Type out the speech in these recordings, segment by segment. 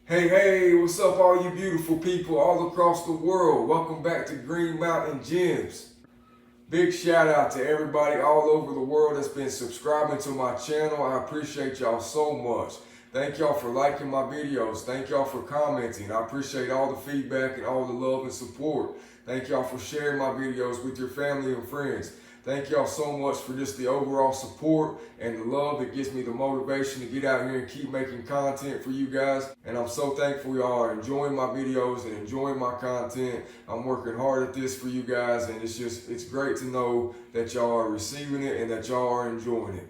Hey, what's up all you beautiful people all across the world? Welcome back to Green Mountain Gems. Big shout out to everybody all over the world that's been subscribing to my channel. I appreciate y'all so much. Thank y'all for liking my videos. Thank y'all for commenting. I appreciate all the feedback and all the love and support. Thank y'all for sharing my videos with your family and friends. Thank y'all so much for just the overall support and the love that gives me the motivation to get out here and keep making content for you guys. And I'm so thankful y'all are enjoying my videos and enjoying my content. I'm working hard at this for you guys, and it's great to know that y'all are receiving it and that y'all are enjoying it.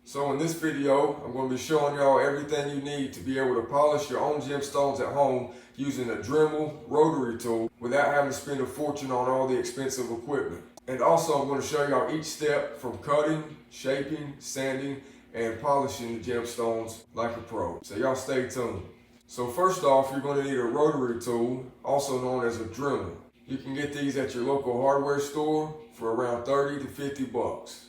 So in this video, I'm going to be showing y'all everything you need to be able to polish your own gemstones at home using a Dremel rotary tool without having to spend a fortune on all the expensive equipment. And also I'm going to show y'all each step from cutting, shaping, sanding, and polishing the gemstones like a pro. So y'all stay tuned. So first off, you're going to need a rotary tool, also known as a Dremel. You can get these at your local hardware store for around 30 to 50 bucks.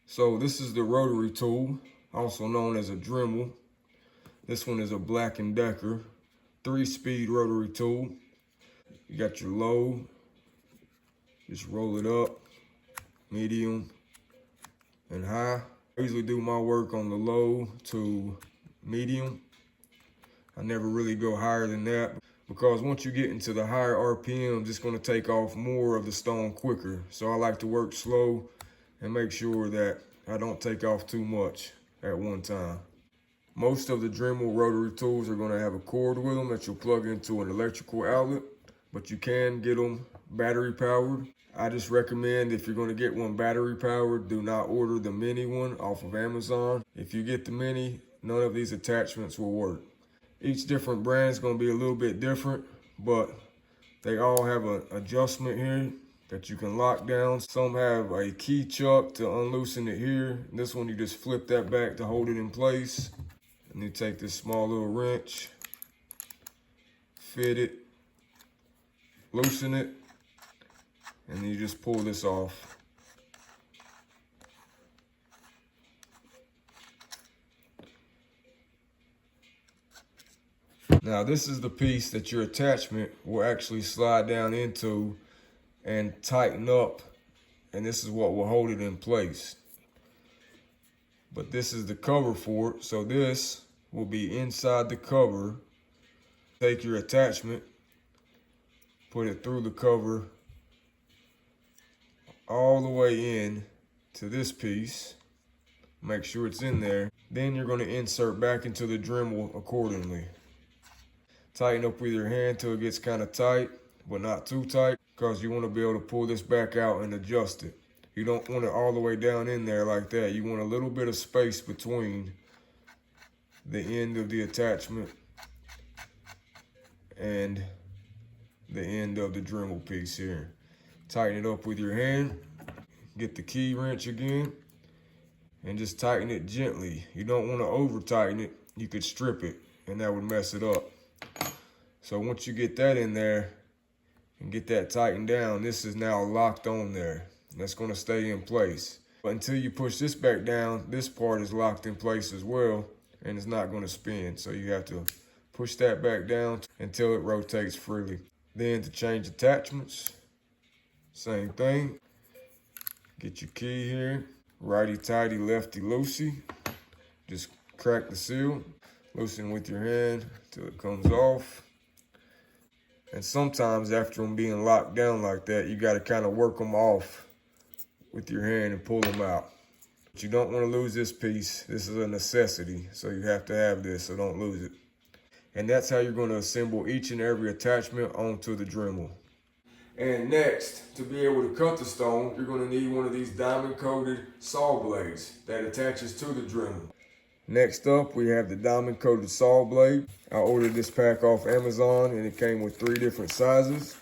So this is the rotary tool, also known as a Dremel. This one is a Black & Decker 3-speed rotary tool. You got your low, just roll it up, medium, and high. I usually do my work on the low to medium. I never really go higher than that because once you get into the higher RPMs, it's going to take off more of the stone quicker. So I like to work slow and make sure that I don't take off too much at one time. Most of the Dremel rotary tools are going to have a cord with them that you'll plug into an electrical outlet, but you can get them battery powered. I just recommend if you're going to get one battery powered, do not order the mini one off of Amazon. If you get the mini, none of these attachments will work. Each different brand is going to be a little bit different, but they all have an adjustment here that you can lock down. Some have a key chuck to unloosen it here. This one, you just flip that back to hold it in place. And you take this small little wrench, fit it, loosen it, and then you just pull this off. Now this is the piece that your attachment will actually slide down into and tighten up, and this is what will hold it in place. But this is the cover for it, so this will be inside the cover. Take your attachment, put it through the cover all the way in to this piece. Make sure it's in there. Then you're going to insert back into the Dremel accordingly. Tighten up with your hand till it gets kind of tight, but not too tight, because you want to be able to pull this back out and adjust it. You don't want it all the way down in there like that. You want a little bit of space between the end of the attachment and the end of the Dremel piece here. Tighten it up with your hand. Get the key wrench again and just tighten it gently. You don't want to over tighten it. You could strip it and that would mess it up. So once you get that in there and get that tightened down, this is now locked on there. That's going to stay in place. But until you push this back down, this part is locked in place as well, and it's not going to spin. So you have to push that back down until it rotates freely. Then to change attachments, same thing. Get your key here, righty-tighty, lefty-loosey. Just crack the seal, loosen with your hand till it comes off. And sometimes after them being locked down like that, you got to kind of work them off with your hand and pull them out. But you don't want to lose this piece. This is a necessity, so you have to have this, so don't lose it. And that's how you're going to assemble each and every attachment onto the Dremel. And next, to be able to cut the stone, you're going to need one of these diamond-coated saw blades that attaches to the Dremel. Next up, we have the diamond-coated saw blade. I ordered this pack off Amazon, and it came with 3 different sizes.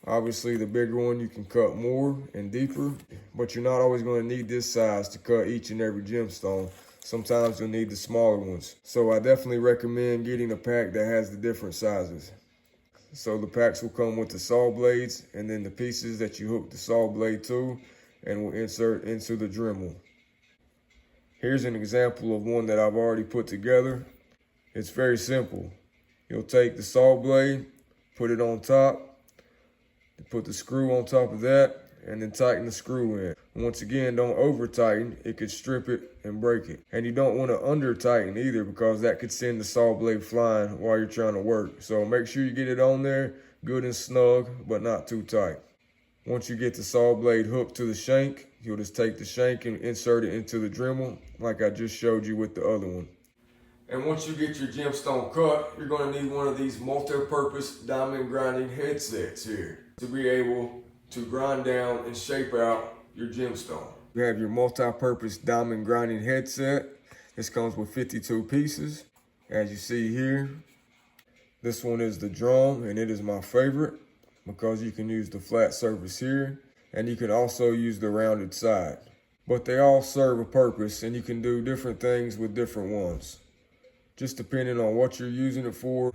Obviously, the bigger one, you can cut more and deeper, but you're not always going to need this size to cut each and every gemstone. Sometimes you'll need the smaller ones. So I definitely recommend getting a pack that has the different sizes. So the packs will come with the saw blades and then the pieces that you hook the saw blade to and will insert into the Dremel. Here's an example of one that I've already put together. It's very simple. You'll take the saw blade, put it on top, put the screw on top of that, and then tighten the screw in. Once again, don't over tighten. It could strip it and break it. And you don't want to under tighten either, because that could send the saw blade flying while you're trying to work. So make sure you get it on there good and snug, but not too tight. Once you get the saw blade hooked to the shank, you'll just take the shank and insert it into the Dremel like I just showed you with the other one. And once you get your gemstone cut, you're going to need one of these multi-purpose diamond grinding headsets here to be able to grind down and shape out your gemstone. You have your multi-purpose diamond grinding headset. This comes with 52 pieces. As you see here, this one is the drum, and it is my favorite because you can use the flat surface here, and you can also use the rounded side. But they all serve a purpose, and you can do different things with different ones, just depending on what you're using it for.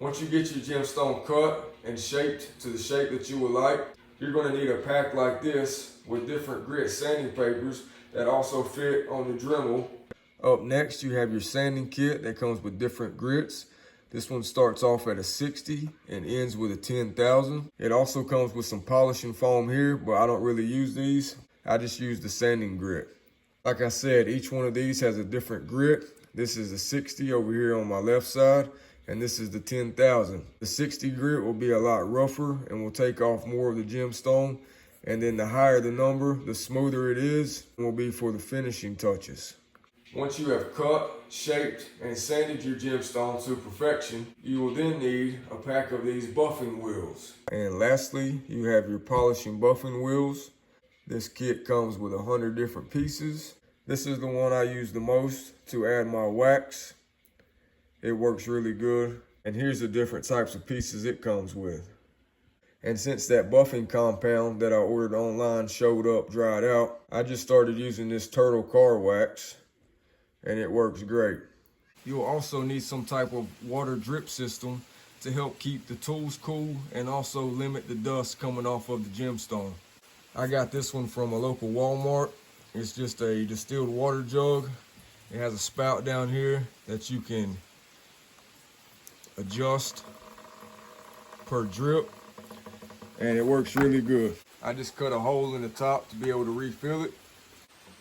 Once you get your gemstone cut and shaped to the shape that you would like, you're going to need a pack like this with different grit sanding papers that also fit on the Dremel. Up next, you have your sanding kit that comes with different grits. This one starts off at a 60 and ends with a 10,000. It also comes with some polishing foam here, but I don't really use these. I just use the sanding grit. Like I said, each one of these has a different grit. This is the 60 over here on my left side, and this is the 10,000. The 60 grit will be a lot rougher and will take off more of the gemstone. And then the higher the number, the smoother it is, and will be for the finishing touches. Once you have cut, shaped, and sanded your gemstone to perfection, you will then need a pack of these buffing wheels. And lastly, you have your polishing buffing wheels. This kit comes with 100 different pieces. This is the one I use the most to add my wax. It works really good. And here's the different types of pieces it comes with. And since that buffing compound that I ordered online showed up dried out, I just started using this turtle car wax, and it works great. You'll also need some type of water drip system to help keep the tools cool and also limit the dust coming off of the gemstone. I got this one from a local Walmart. It's just a distilled water jug. It has a spout down here that you can adjust per drip, and it works really good. I just cut a hole in the top to be able to refill it.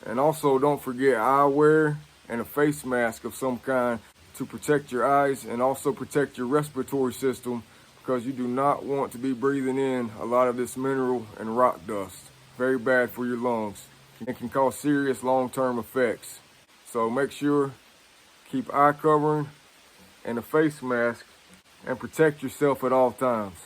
And also don't forget eyewear and a face mask of some kind to protect your eyes and also protect your respiratory system, because you do not want to be breathing in a lot of this mineral and rock dust. Very bad for your lungs and can cause serious long-term effects. So make sure, keep eye covering and a face mask and protect yourself at all times.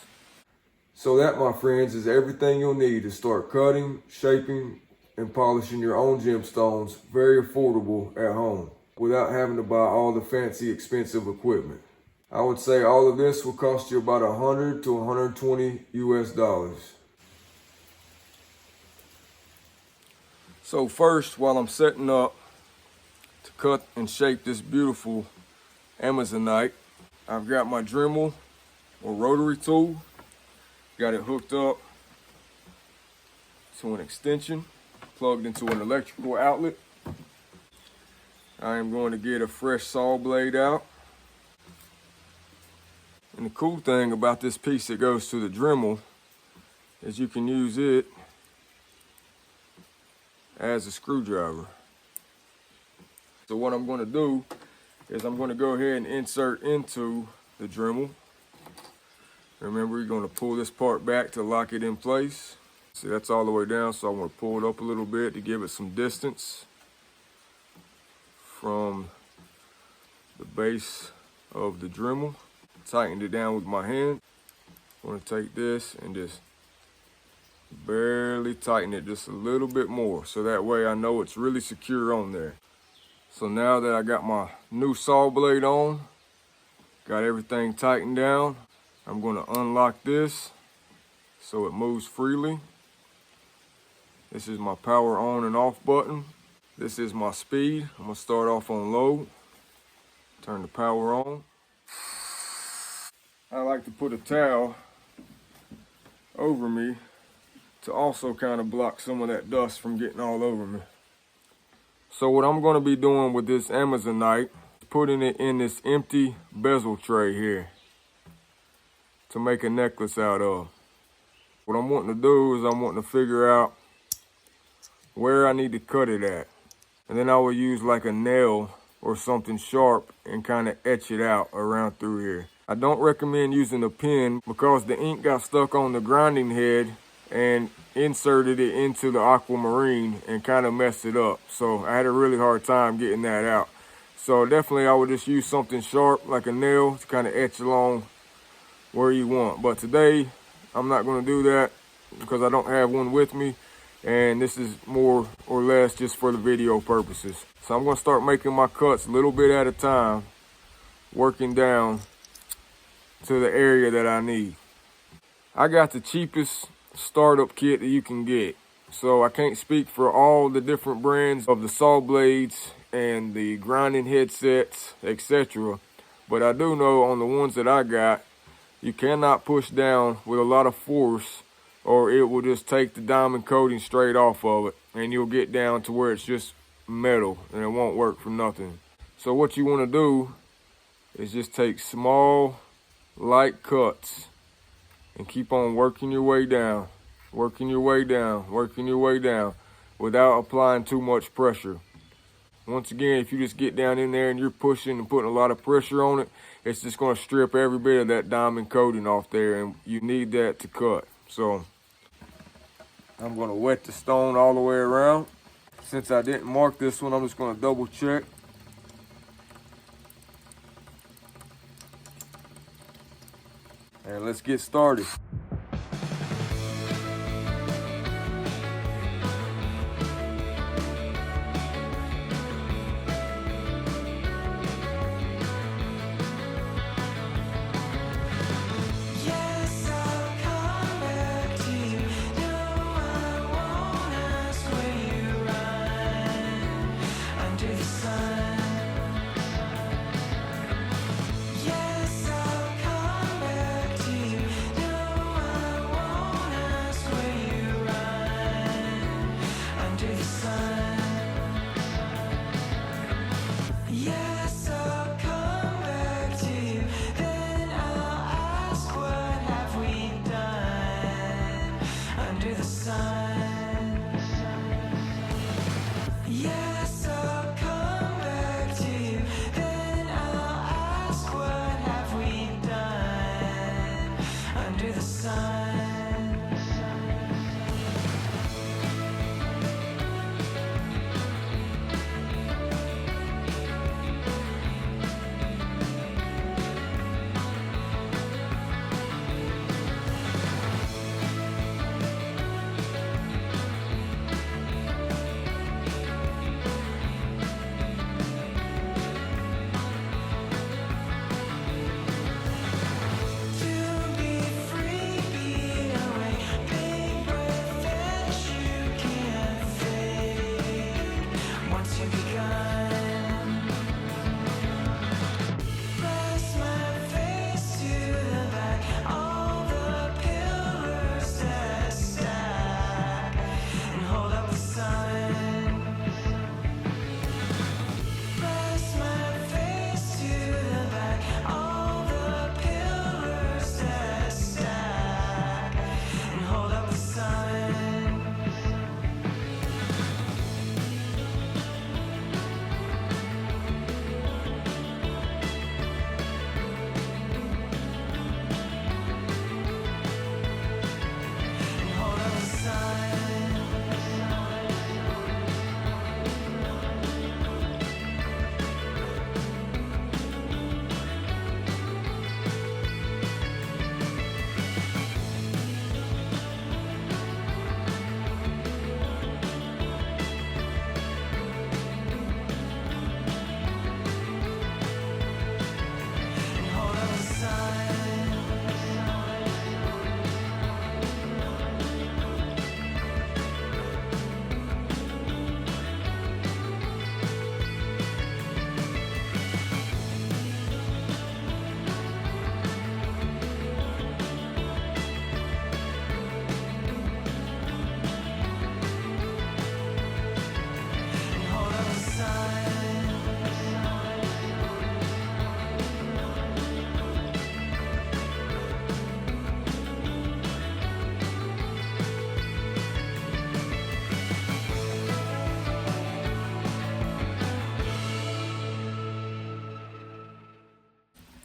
So that, my friends, is everything you'll need to start cutting, shaping, and polishing your own gemstones very affordable at home without having to buy all the fancy expensive equipment. I would say all of this will cost you about $100 to $120 US. So first, while I'm setting up to cut and shape this beautiful Amazonite, I've got my Dremel or rotary tool. Got it hooked up to an extension, plugged into an electrical outlet. I am going to get a fresh saw blade out. And the cool thing about this piece that goes to the Dremel is you can use it as a screwdriver. So what I'm going to do is I'm going to go ahead and insert into the Dremel. Remember, you're going to pull this part back to lock it in place. See, that's all the way down, so I'm going to pull it up a little bit to give it some distance from the base of the Dremel. Tightened it down with my hand. I'm going to take this and just barely tighten it just a little bit more, so that way I know it's really secure on there. So now that I got my new saw blade on, got everything tightened down, I'm going to unlock this so it moves freely. This is my power on and off button. This is my speed. I'm going to start off on low, turn the power on. I like to put a towel over me to also kind of block some of that dust from getting all over me. So what I'm going to be doing with this Amazonite is putting it in this empty bezel tray here to make a necklace out of. What I'm wanting to do is I'm wanting to figure out where I need to cut it at. And then I will use like a nail or something sharp and kind of etch it out around through here. I don't recommend using a pen because the ink got stuck on the grinding head and inserted it into the aquamarine and kind of messed it up. So I had a really hard time getting that out. So definitely I would just use something sharp like a nail to kind of etch along where you want. But today I'm not going to do that because I don't have one with me. And this is more or less just for the video purposes. So I'm going to start making my cuts a little bit at a time, working down to the area that I need. I got the cheapest startup kit that you can get. So I can't speak for all the different brands of the saw blades and the grinding headsets, etc. But I do know on the ones that I got, you cannot push down with a lot of force or it will just take the diamond coating straight off of it and you'll get down to where it's just metal and it won't work for nothing. So what you want to do is just take small, light cuts and keep on working your way down, working your way down, working your way down without applying too much pressure. Once again, if you just get down in there and you're pushing and putting a lot of pressure on it, it's just going to strip every bit of that diamond coating off there and you need that to cut. So I'm going to wet the stone all the way around. Since I didn't mark this one, I'm just going to double check. And let's get started.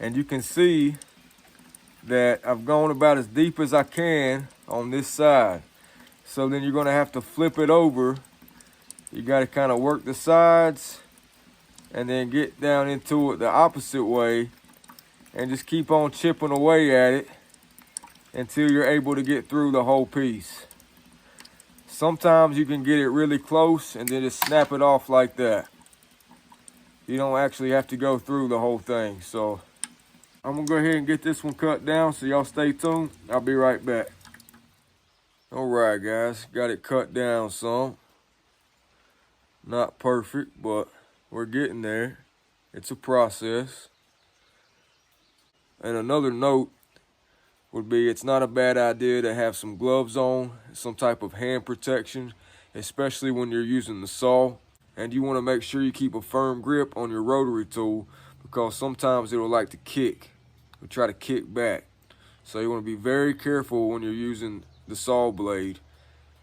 And you can see that I've gone about as deep as I can on this side. So then you're gonna have to flip it over. You gotta kind of work the sides and then get down into it the opposite way and just keep on chipping away at it until you're able to get through the whole piece. Sometimes you can get it really close and then just snap it off like that. You don't actually have to go through the whole thing. So I'm gonna go ahead and get this one cut down, so y'all stay tuned. I'll be right back. All right, guys, got it cut down some. Not perfect, but we're getting there. It's a process. And another note would be, it's not a bad idea to have some gloves on, some type of hand protection, especially when you're using the saw. And you want to make sure you keep a firm grip on your rotary tool, because sometimes it'll like to kick. It'll try to kick back. So you want to be very careful when you're using the saw blade.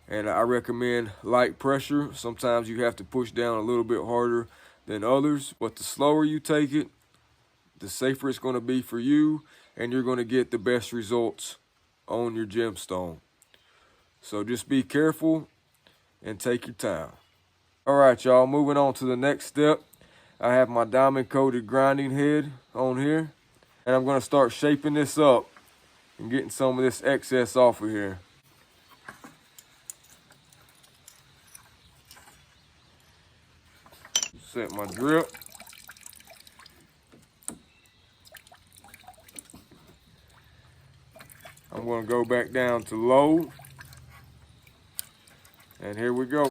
And I recommend light pressure. Sometimes you have to push down a little bit harder than others, but the slower you take it, the safer it's going to be for you, and you're going to get the best results on your gemstone. So just be careful and take your time. All right, y'all, moving on to the next step. I have my diamond coated grinding head on here, and I'm going to start shaping this up and getting some of this excess off of here. Set my drip. I'm going to go back down to low. And here we go.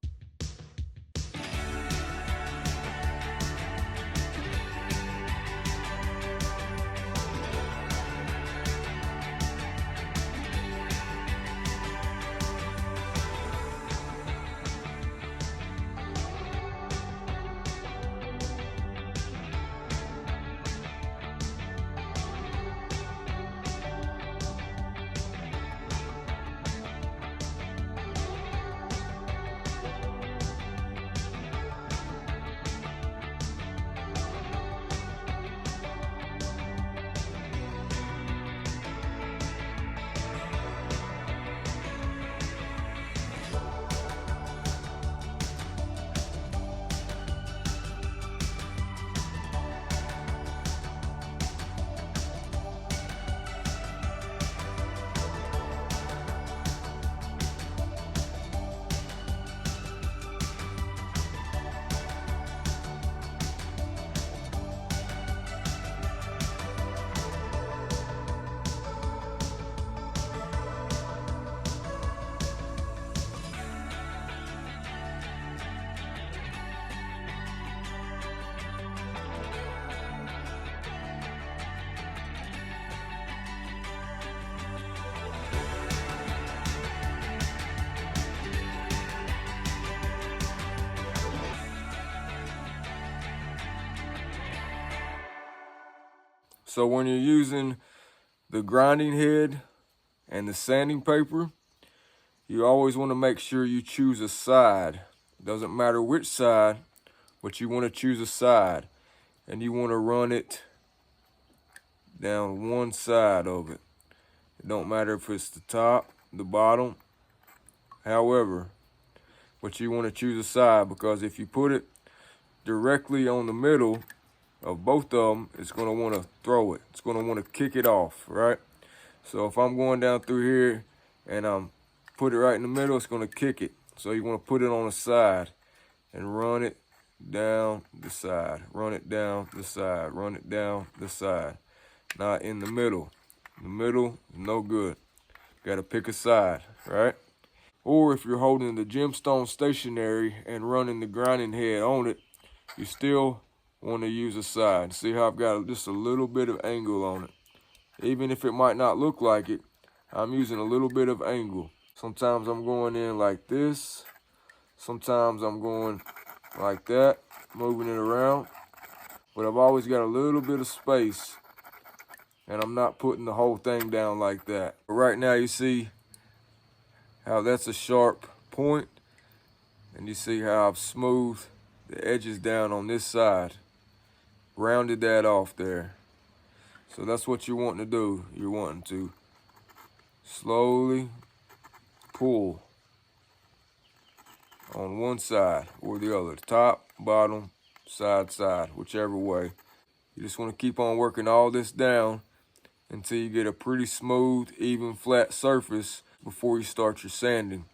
So when you're using the grinding head and the sanding paper, you always want to make sure you choose a side. Doesn't matter which side, but you want to choose a side. And you want to run it down one side of it. It don't matter if it's the top, the bottom, however, but you want to choose a side, because if you put it directly on the middle of both of them, it's going to want to throw it. It's going to want to kick it off, right? So if I'm going down through here and I'm put it right in the middle, it's going to kick it. So you want to put it on the side and run it down the side, run it down the side, run it down the side. Not in the middle. The middle is no good. Got to pick a side, right? Or if you're holding the gemstone stationary and running the grinding head on it, you still want to use a side. See how I've got just a little bit of angle on it. Even if it might not look like it, I'm using a little bit of angle. Sometimes I'm going in like this. Sometimes I'm going like that, moving it around. But I've always got a little bit of space, and I'm not putting the whole thing down like that. But right now you see how that's a sharp point, and you see how I've smoothed the edges down on this side. Rounded that off there. So that's what you're wanting to do. You're wanting to slowly pull on one side or the other, top, bottom, side, side, whichever way. You just want to keep on working all this down until you get a pretty smooth, even, flat surface before you start your sanding.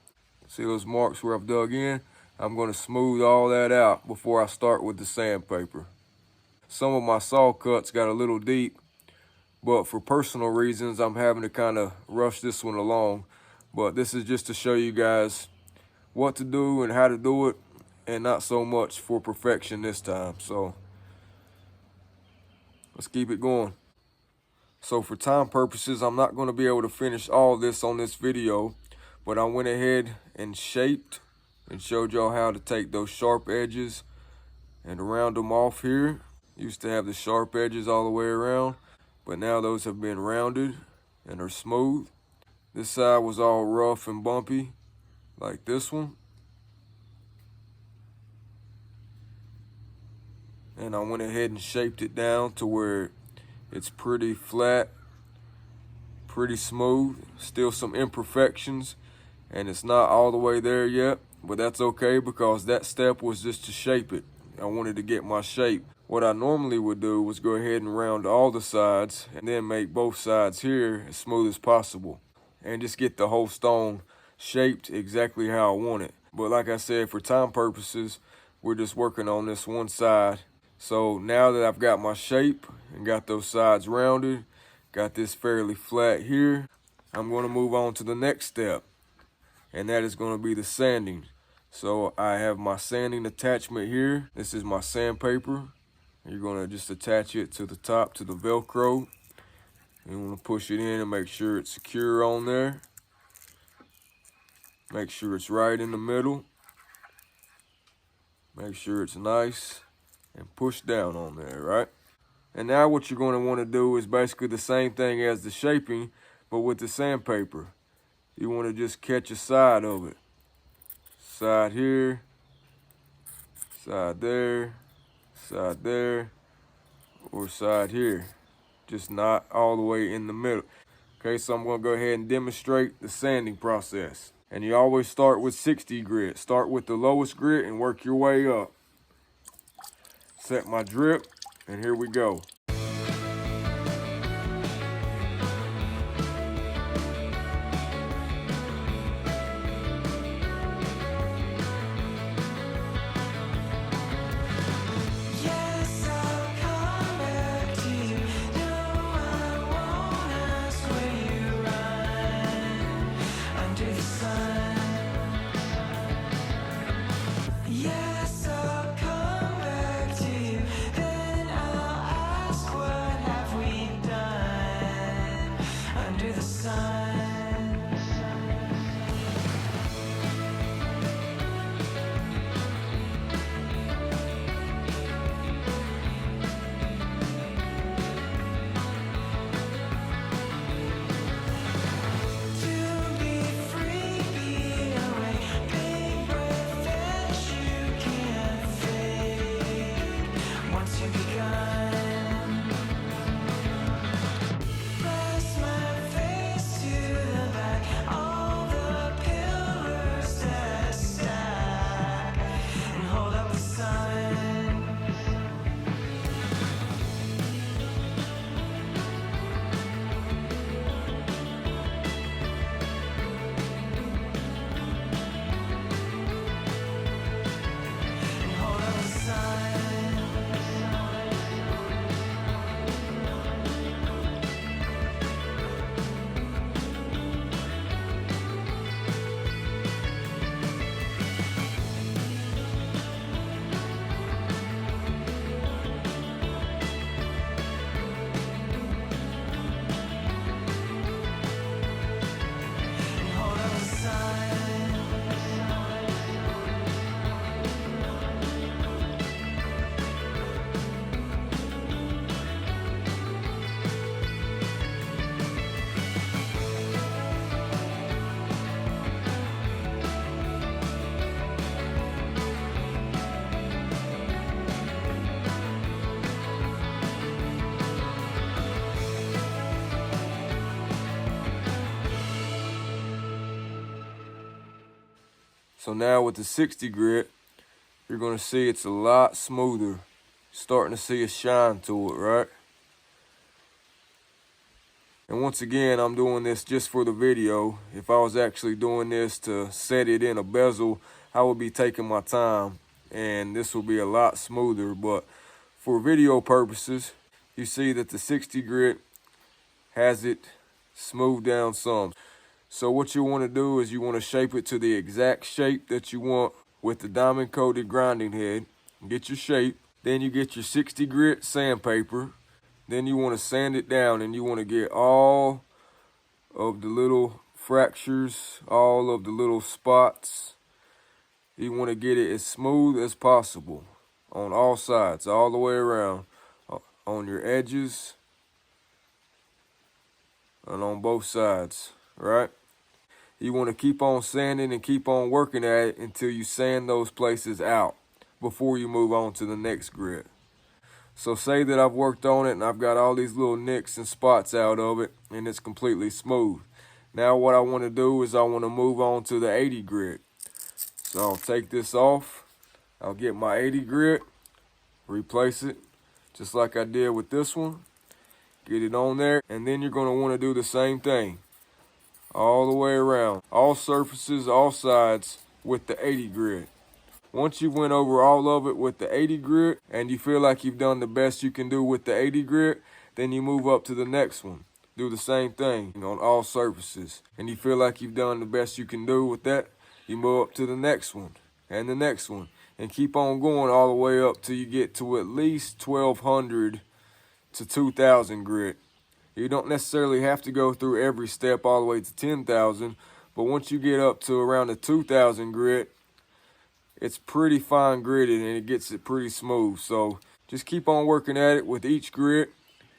See those marks where I've dug in? I'm going to smooth all that out before I start with the sandpaper. Some of my saw cuts got a little deep, but for personal reasons, I'm having to kind of rush this one along. But this is just to show you guys what to do and how to do it, and not so much for perfection this time. So let's keep it going. So for time purposes, I'm not going to be able to finish all this on this video, but I went ahead and shaped and showed y'all how to take those sharp edges and round them off here. Used to have the sharp edges all the way around, but now those have been rounded and are smooth. This side was all rough and bumpy, like this one. And I went ahead and shaped it down to where it's pretty flat, pretty smooth. Still some imperfections, and it's not all the way there yet, but that's okay because that step was just to shape it. I wanted to get my shape. What I normally would do was go ahead and round all the sides and then make both sides here as smooth as possible and just get the whole stone shaped exactly how I want it. But like I said, for time purposes, we're just working on this one side. So now that I've got my shape and got those sides rounded, got this fairly flat here, I'm going to move on to the next step, and that is going to be the sanding. So I have my sanding attachment here. This is my sandpaper. You're going to just attach it to the top, to the Velcro. You want to push it in and make sure it's secure on there. Make sure it's right in the middle. Make sure it's nice and push down on there, right? And now what you're going to want to do is basically the same thing as the shaping, but with the sandpaper. You want to just catch a side of it. Side here, side there, or side here. Just not all the way in the middle. Okay, so I'm going to go ahead and demonstrate the sanding process. And you always start with 60 grit. Start with the lowest grit and work your way up. Set my drip, and here we go. So now with the 60 grit, you're going to see it's a lot smoother. Starting to see a shine to it, right? And once again, I'm doing this just for the video. If I was actually doing this to set it in a bezel, I would be taking my time and this will be a lot smoother. But for video purposes, you see that the 60 grit has it smoothed down some. So what you want to do is you want to shape it to the exact shape that you want with the diamond coated grinding head. Get your shape. Then you get your 60 grit sandpaper. Then you want to sand it down and you want to get all of the little fractures, all of the little spots. You want to get it as smooth as possible on all sides, all the way around, on your edges and on both sides, right? You want to keep on sanding and keep on working at it until you sand those places out before you move on to the next grit. So say that I've worked on it and I've got all these little nicks and spots out of it and it's completely smooth. Now what I want to do is I want to move on to the 80 grit. So I'll take this off. I'll get my 80 grit, replace it just like I did with this one. Get it on there, and then you're going to want to do the same thing all the way around. All surfaces, all sides with the 80 grit. Once you went over all of it with the 80 grit and you feel like you've done the best you can do with the 80 grit, then you move up to the next one. Do the same thing on all surfaces. And you feel like you've done the best you can do with that, you move up to the next one and the next one. And keep on going all the way up till you get to at least 1200 to 2000 grit. You don't necessarily have to go through every step all the way to 10,000, but once you get up to around the 2000 grit, it's pretty fine gritted and it gets it pretty smooth. So just keep on working at it with each grit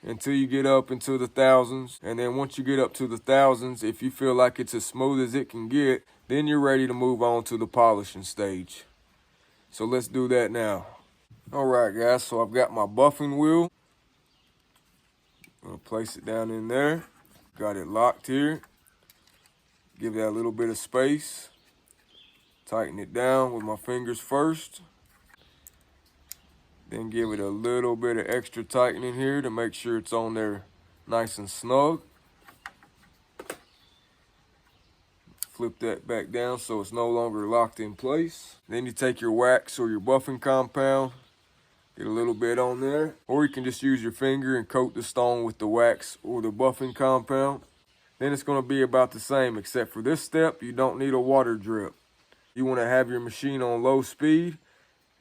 until you get up into the thousands. And then once you get up to the thousands, if you feel like it's as smooth as it can get, then you're ready to move on to the polishing stage. So let's do that now. All right, guys, so I've got my buffing wheel. I'm gonna place it down in there. Got it locked here. Give that a little bit of space. Tighten it down with my fingers first. Then give it a little bit of extra tightening here to make sure it's on there nice and snug. Flip that back down so it's no longer locked in place. Then you take your wax or your buffing compound, get a little bit on there, or you can just use your finger and coat the stone with the wax or the buffing compound. Then it's going to be about the same, except for this step, you don't need a water drip. You want to have your machine on low speed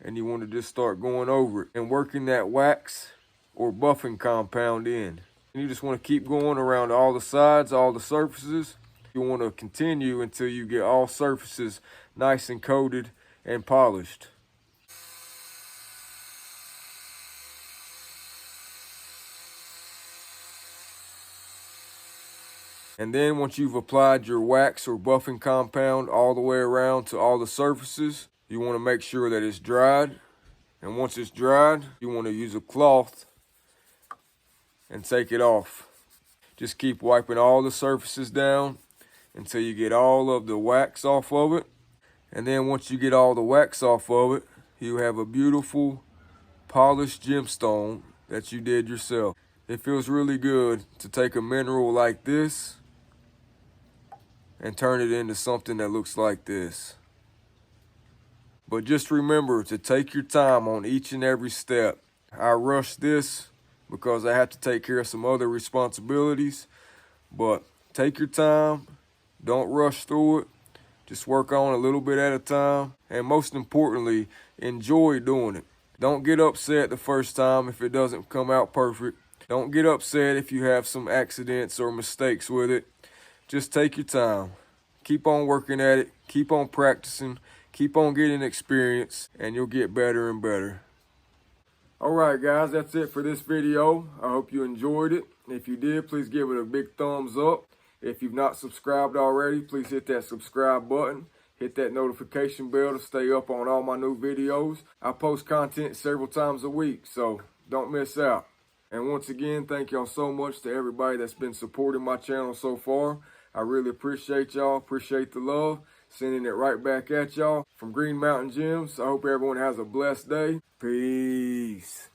and you want to just start going over it and working that wax or buffing compound in. And you just want to keep going around all the sides, all the surfaces. You want to continue until you get all surfaces nice and coated and polished. And then once you've applied your wax or buffing compound all the way around to all the surfaces, you want to make sure that it's dried. And once it's dried, you want to use a cloth and take it off. Just keep wiping all the surfaces down until you get all of the wax off of it. And then once you get all the wax off of it, you have a beautiful polished gemstone that you did yourself. It feels really good to take a mineral like this and turn it into something that looks like this. But just remember to take your time on each and every step. I rushed this because I have to take care of some other responsibilities, but take your time. Don't rush through it. Just work on a little bit at a time. And most importantly, enjoy doing it. Don't get upset the first time if it doesn't come out perfect. Don't get upset if you have some accidents or mistakes with it. Just take your time. Keep on working at it. Keep on practicing. Keep on getting experience, and you'll get better and better. All right, guys, that's it for this video. I hope you enjoyed it. If you did, please give it a big thumbs up. If you've not subscribed already, please hit that subscribe button. Hit that notification bell to stay up on all my new videos. I post content several times a week, so don't miss out. And once again, thank y'all so much to everybody that's been supporting my channel so far. I really appreciate y'all, appreciate the love. Sending it right back at y'all from Green Mountain Gems. I hope everyone has a blessed day. Peace.